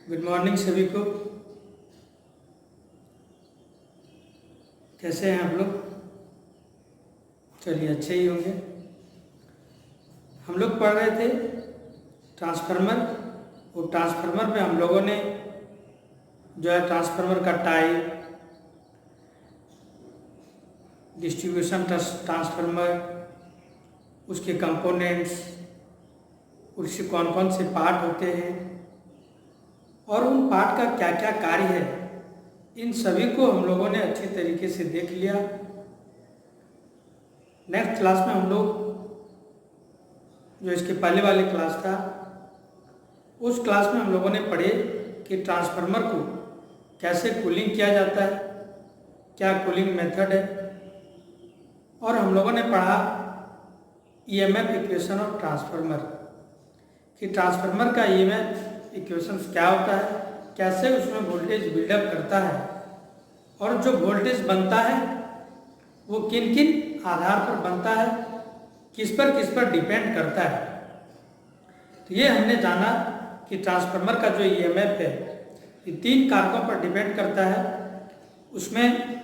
Good morning सभी को। कैसे हैं आप लोग? चलिए अच्छे ही होंगे। हम लोग पढ़ रहे थे ट्रांसफार्मर, और ट्रांसफार्मर में हम लोगों ने जो है ट्रांसफार्मर का टाइप, डिस्ट्रीब्यूशन ट्रांसफार्मर, उसके कंपोनेंट्स, उसके कौन कौन से पार्ट होते हैं और उन पार्ट का क्या क्या कार्य है, इन सभी को हम लोगों ने अच्छी तरीके से देख लिया। नेक्स्ट क्लास में हम लोग जो इसके पहले वाले क्लास था, उस क्लास में हम लोगों ने पढ़े कि ट्रांसफार्मर को कैसे कूलिंग किया जाता है, क्या कूलिंग मेथड है, और हम लोगों ने पढ़ा ईएमएफ इक्वेशन ऑफ ट्रांसफार्मर कि ट्रांसफार्मर का ईएमएफ इक्वेशन क्या होता है, कैसे उसमें वोल्टेज बिल्डअप करता है, और जो वोल्टेज बनता है वो किन किन आधार पर बनता है, किस पर डिपेंड करता है। तो ये हमने जाना कि ट्रांसफार्मर का जो ईएमएफ है ये 3 कारकों पर डिपेंड करता है। उसमें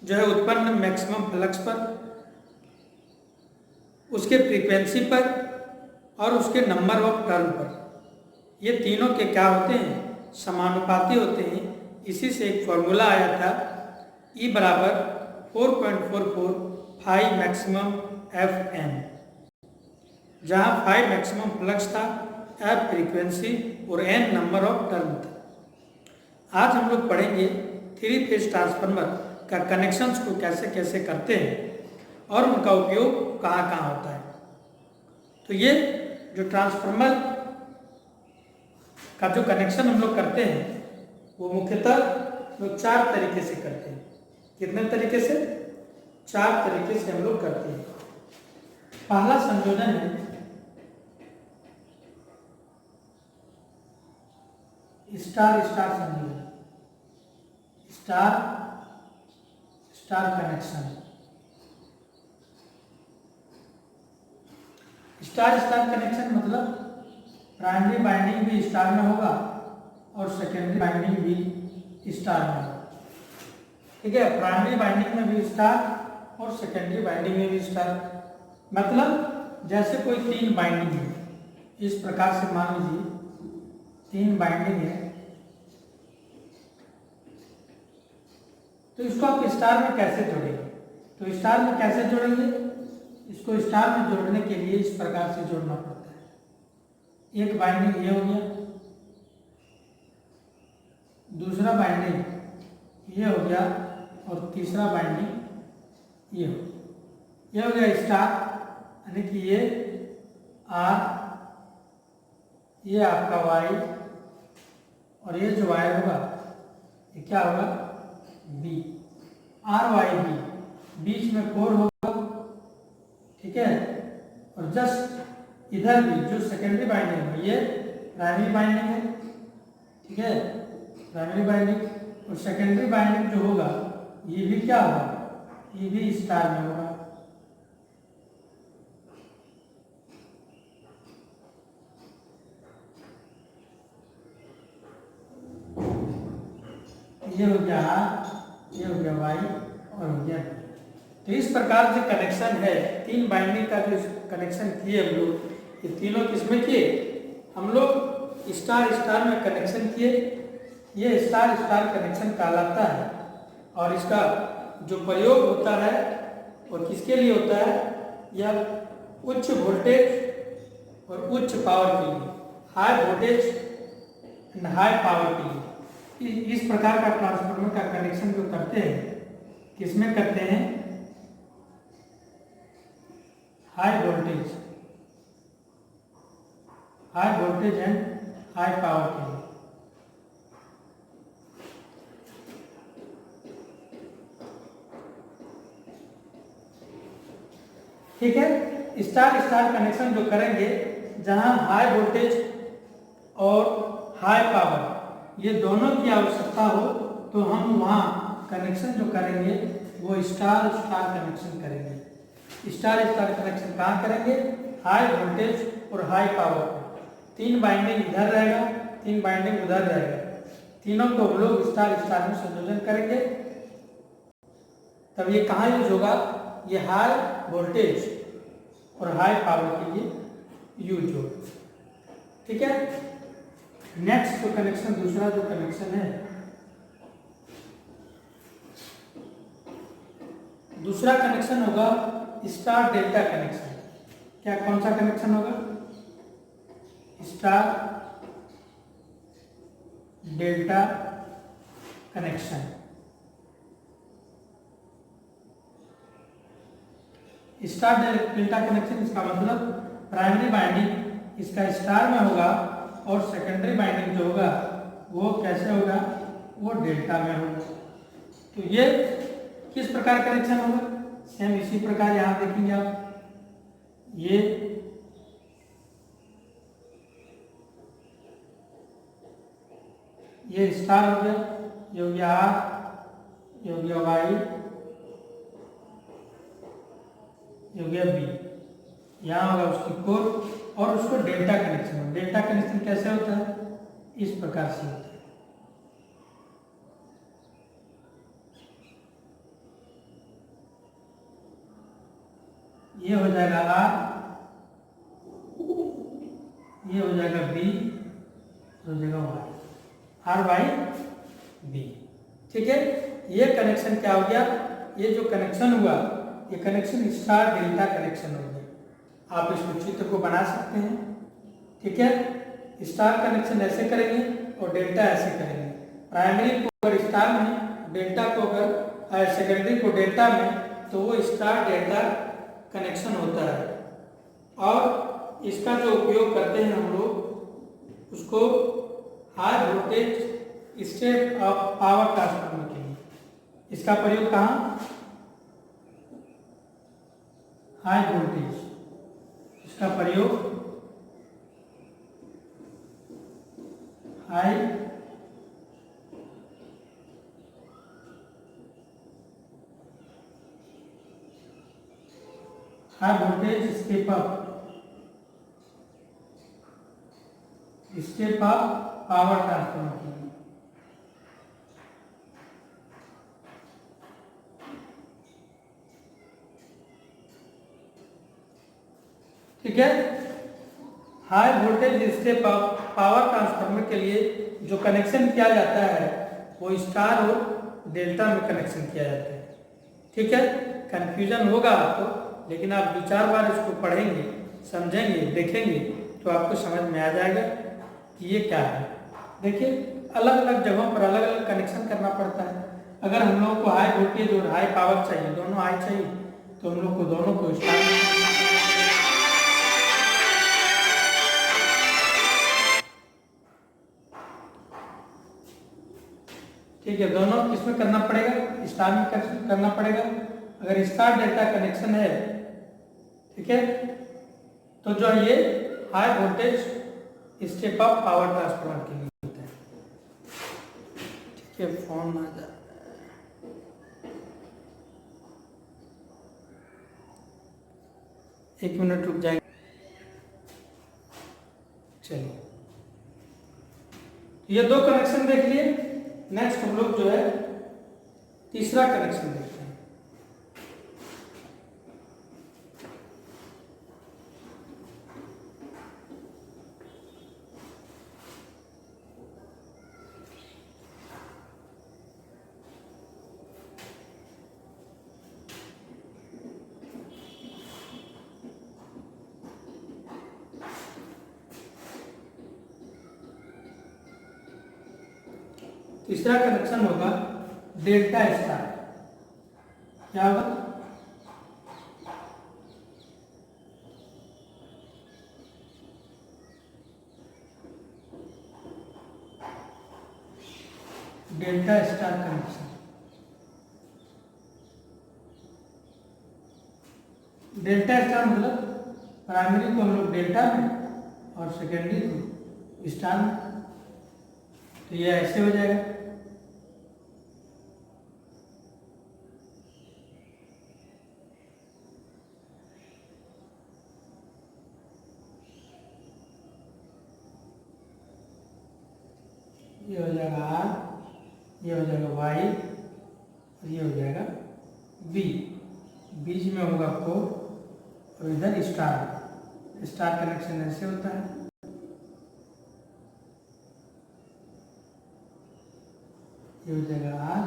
जो है उत्पन्न मैक्सिमम फ्लक्स पर, उसके फ्रीक्वेंसी पर और उसके नंबर ऑफ टर्न पर। ये तीनों के क्या होते हैं? समानुपाती होते हैं। इसी से एक फॉर्मूला आया था E बराबर 4.44 फाई मैक्सिमम FN, जहाँ फाई मैक्सिमम फ्लक्स था, F फ्रीक्वेंसी और N नंबर ऑफ टर्न था। आज हम लोग पढ़ेंगे 3 फेज ट्रांसफार्मर का कनेक्शंस को कैसे कैसे करते हैं और उनका उपयोग कहाँ कहाँ होता है। तो ये जो ट्रांसफार्मर का जो कनेक्शन हम लोग करते हैं वो मुख्यतः लोग 4 तरीके से करते हैं। कितने तरीके से? 4 तरीके से हम लोग करते हैं। पहला संयोजन है स्टार स्टार संयोजन, star star connection. Star star connection मतलब प्राइमरी बाइंडिंग भी स्टार में होगा और सेकेंडरी बाइंडिंग भी स्टार में होगा। ठीक है, प्राइमरी बाइंडिंग में भी स्टार और सेकेंडरी बाइंडिंग में भी स्टार। मतलब जैसे कोई 3 बाइंडिंग है, इस प्रकार से मान लीजिए 3 बाइंडिंग है, तो इसको आप स्टार में कैसे जोड़ेंगे? तो स्टार में कैसे जोड़ेंगे? इसको स्टार में जोड़ने के लिए इस प्रकार से जोड़ना पड़ता है। एक बाइंडिंग ये हो गया, दूसरा बाइंडिंग ये हो गया और तीसरा बाइंडिंग ये हो गया स्टार, यानी कि ये आर, ये आपका वाई, और ये जो वायर होगा ये क्या होगा? बी, आर वाई बी, बीच में 4 होगा। ठीक है, और जस्ट इधर भी जो सेकेंडरी बाइंडिंग है ये प्राइमरी बाइंडिंग है। ठीक है, प्राइमरी बाइंडिंग और सेकेंडरी बाइंडिंग जो होगा ये भी क्या होगा? ये भी स्टार में होगा। ये हो गया आर, ये हो गया वाई और हो गया। तो इस प्रकार से कनेक्शन है, 3 बाइंडिंग का जो कनेक्शन किए हम लोग, ये तीनों किसमें किए? हम लोग स्टार स्टार में कनेक्शन किए। ये स्टार स्टार कनेक्शन कहलाता है और इसका जो प्रयोग होता है वो किसके लिए होता है? यह उच्च वोल्टेज और उच्च पावर के लिए, high voltage and high power के लिए। इस प्रकार का ट्रांसफार्मर का कनेक्शन जो करते हैं, किसमें करते हैं? High voltage and high power के लिए। ठीक है, स्टार स्टार कनेक्शन जो करेंगे जहां हाई वोल्टेज और हाई पावर ये दोनों की आवश्यकता हो, तो हम वहां कनेक्शन जो करेंगे वो स्टार स्टार कनेक्शन करेंगे। स्टार स्टार कनेक्शन कहाँ करेंगे? हाई वोल्टेज और हाई पावर। 3 बाइंडिंग इधर रहेगा, 3 बाइंडिंग उधर जाएगा, तीनों को हम लोग स्टार स्टार में संयोजन करेंगे, तब ये कहाँ यूज होगा, ये हाई वोल्टेज और हाई पावर के लिए यूज होगा। ठीक है। नेक्स्ट जो कनेक्शन, दूसरा जो कनेक्शन है, दूसरा कनेक्शन होगा स्टार डेल्टा कनेक्शन। क्या, कौन सा कनेक्शन होगा, star delta connection. Star delta connection, इसका मतलब प्राइमरी बाइंडिंग इसका स्टार में होगा और सेकेंडरी बाइंडिंग जो होगा वो कैसे होगा, वो डेल्टा में होगा। तो ये किस प्रकार कनेक्शन होगा, सेम इसी प्रकार यहां देखेंगे आप, ये स्टार हो गया, ये हो गया आर, ये हो गया वाई, ये हो गया बी, यहाँ होगा उसकी कोर और उसको डेल्टा कनेक्शन। डेल्टा कनेक्शन कैसे होता है, इस प्रकार से होता है। ये हो जाएगा आर, ये हो जाएगा बी, हो जाएगा वाई, आर वाई बी। ठीक है। ये कनेक्शन क्या हो गया, ये जो कनेक्शन हुआ, ये कनेक्शन स्टार डेल्टा कनेक्शन हो गया। आप इसको चित्र को बना सकते हैं। ठीक है। स्टार कनेक्शन ऐसे करेंगे और डेल्टा ऐसे करेंगे। प्राइमरी को अगर स्टार में, डेल्टा को अगर सेकेंडरी को डेल्टा में, तो वो स्टार डेल्टा कनेक्शन होता है। और इसका जो उपयोग करते हैं हम लोग, उसको high voltage step of power transformer के लिए। इसका प्रयोग कहाँ, हाई वोल्टेज, इसका प्रयोग high voltage step up power transformer के लिए। ठीक है। High voltage step up power transformer के लिए जो कनेक्शन किया जाता है वो स्टार और डेल्टा में कनेक्शन किया जाता है। ठीक है। कंफ्यूजन होगा आपको, लेकिन आप 2-4 बार इसको पढ़ेंगे, समझेंगे, देखेंगे तो आपको समझ में आ जाएगा कि ये क्या है। देखिए, अलग अलग जगहों पर अलग अलग कनेक्शन करना पड़ता है। अगर हम लोग को हाई वोल्टेज और हाई पावर चाहिए, दोनों हाई चाहिए, तो हम लोग को दोनों को स्टार, ठीक है, दोनों किसमें करना पड़ेगा, स्टार में करना पड़ेगा। अगर स्टार डेल्टा कनेक्शन है, ठीक है, तो जो ये high voltage step up power transformer के लिए होता है। ठीक है, फोन आ जा, एक मिनट रुक जाएंगे। चलिए, ये 2 कनेक्शन देख लिए। नेक्स्ट हम लोग जो है तीसरा कनेक्शन देखते हैं। तीसरा कनेक्शन होगा डेल्टा स्टार। क्या होगा, delta star connection. Delta star मतलब प्राइमरी को हम लोग डेल्टा में और सेकेंडरी को स्टार में, तो ये ऐसे हो जाएगा। ये हो जाएगा आर, ये हो जाएगा वाई और ये हो जाएगा बी। बीच में होगा कोर और इधर स्टार। स्टार कनेक्शन ऐसे होता है। ये हो जाएगा आर,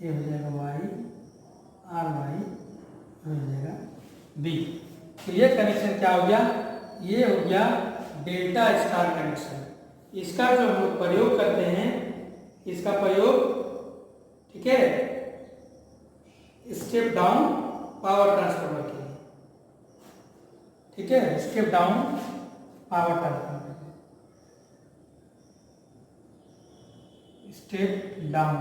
ये हो जाएगा वाई, आर वाई हो जाएगा बी। तो ये कनेक्शन क्या हो गया? ये हो गया डेल्टा स्टार कनेक्शन। इसका जो हम लोग प्रयोग करते हैं, इसका प्रयोग, ठीक है, स्टेप डाउन पावर ट्रांसफार्मर के लिए, ठीक है, step down power transformer, step down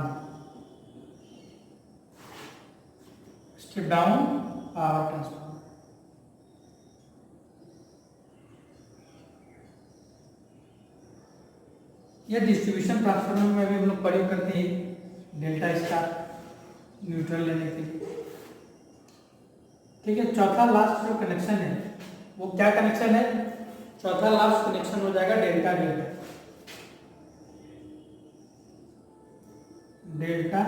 power transformer. ये डिस्ट्रीब्यूशन ट्रांसफार्मर में भी हम लोग प्रयोग करते हैं डेल्टा स्टार न्यूट्रल लेने के लिए, ठीक है। चौथा लास्ट जो कनेक्शन है वो क्या कनेक्शन है? चौथा लास्ट कनेक्शन हो जाएगा delta delta. Delta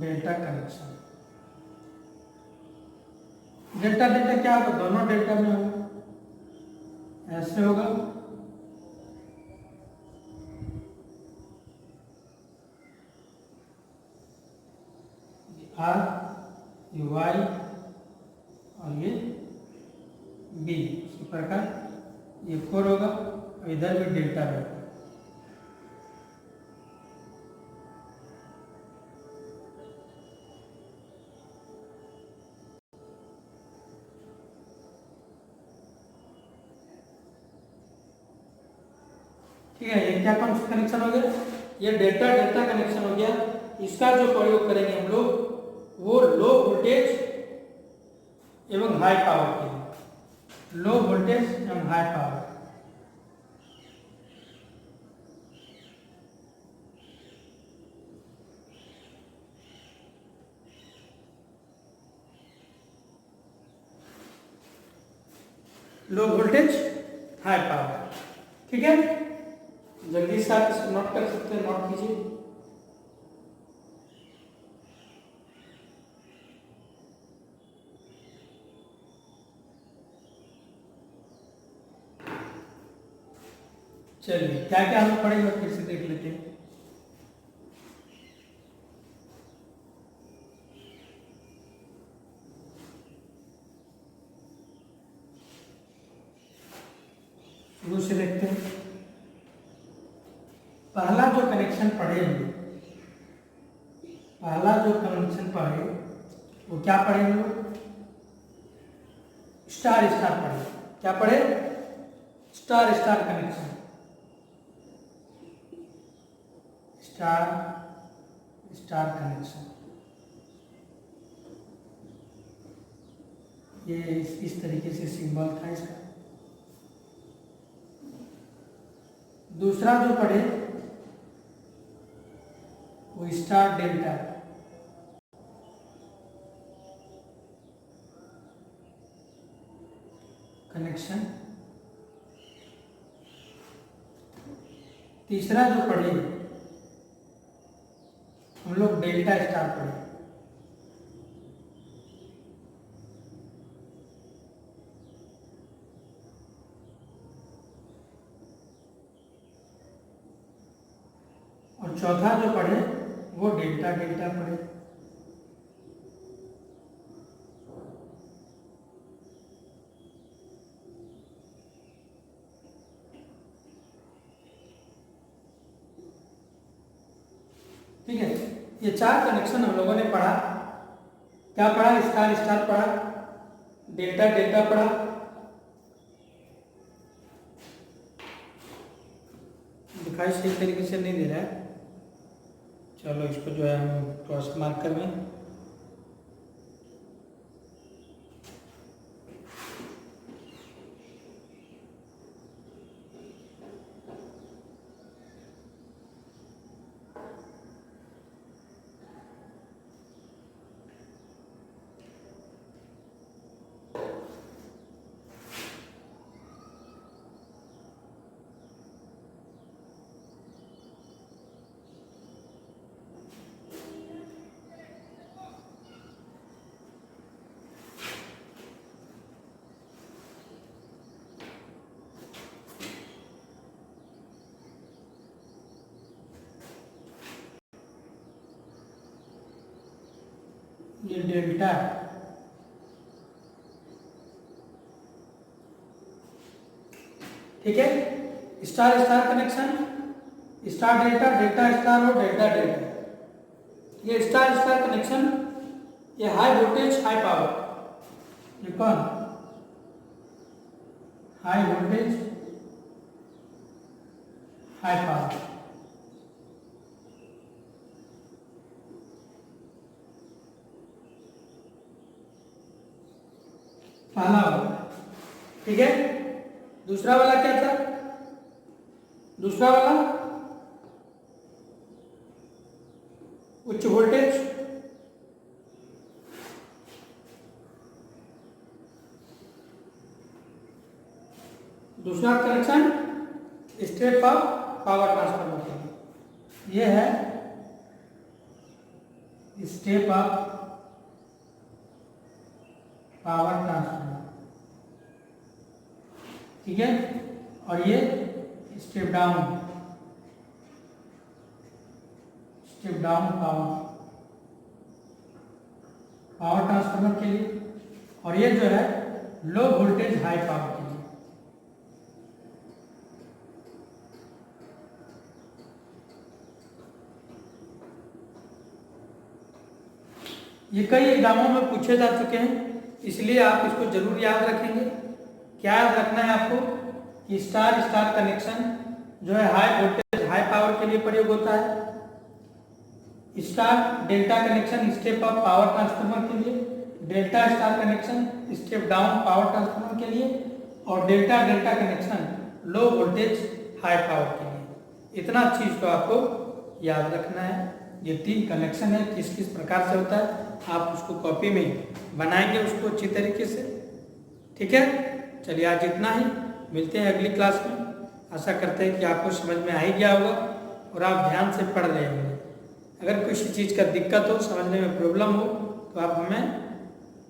delta connection. Delta delta क्या होगा? दोनों डेल्टा में होगा, ऐसे होगा, आर, ये वाई और ये बी। इसी प्रकार ये कोर होगा और इधर भी डेल्टा रहेगा। ठीक है, ये क्या कनेक्शन हो गया? ये डेल्टा डेल्टा कनेक्शन हो गया। इसका जो प्रयोग करेंगे हम लोग वो लो वोल्टेज एवं हाई पावर के लिए, लो वोल्टेज एवं high power. Low voltage high power, ठीक है। जल्दी से आप इसको नोट कर सकते हैं, नोट कीजिए। चलिए, क्या क्या हमें पड़ेगा फिर से देख लेते हैं। शुरू से देखते हैं। पहला जो कनेक्शन पढ़े हम लोग, पहला जो कनेक्शन पढ़े वो क्या पढ़े हम लोग? स्टार स्टार पढ़े। क्या पढ़े? Star star connection, star star connection. ये इस तरीके से सिंबल था इसका। दूसरा जो पढ़े वो स्टार डेल्टा कनेक्शन। तीसरा जो पढ़े हम लोग डेल्टा स्टार पढ़े। और चौथा जो पढ़े वो डेल्टा डेल्टा पढ़े। ठीक है, ये चार कनेक्शन हम लोगों ने पढ़ा। क्या पढ़ा? स्टार स्टार पढ़ा, डेल्टा डेल्टा पढ़ा, दिखाई सही तरीके से नहीं दे रहा है। चलो इसको जो है हम क्रॉस मार्कर में ये डेल्टा है, ठीक है। Star star connection, star delta, delta star और डेल्टा डेल्टा, ये स्टार स्टार कनेक्शन, ये हाई वोल्टेज हाई पावर, ये कौन, हाई वोल्टेज हाई पावर। पहला वाला, ठीक है। दूसरा वाला क्या था, दूसरा वाला उच्च वोल्टेज, दूसरा connection step up power transformer के लिए, ये है स्टेप अप पावर ट्रांसफार्मर, ठीक है। और ये स्टेप डाउन पावर ट्रांसफार्मर के लिए, और ये जो है लो वोल्टेज हाई पावर के लिए। ये कई एग्जामों में पूछे जा चुके हैं, इसलिए आप इसको जरूर याद रखेंगे। क्या याद रखना है आपको कि स्टार स्टार कनेक्शन जो है हाई वोल्टेज हाई पावर के लिए प्रयोग होता है, star delta connection step up power transformer के लिए, delta star connection step down power transformer के लिए, और delta delta connection low voltage high power के लिए। इतना चीज तो आपको याद रखना है। ये 3 कनेक्शन है, किस किस प्रकार से होता है, आप उसको कॉपी में बनाएंगे उसको अच्छी तरीके से, ठीक है। चलिए आज इतना ही, मिलते हैं अगली क्लास में। आशा करते हैं कि आपको समझ में आ ही गया होगा और आप ध्यान से पढ़ रहे होंगे। अगर किसी चीज़ का दिक्कत हो, समझने में प्रॉब्लम हो, तो आप हमें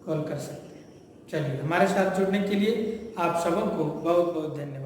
कॉल कर सकते हैं। चलिए, हमारे साथ जुड़ने के लिए आप सबों को बहुत बहुत धन्यवाद।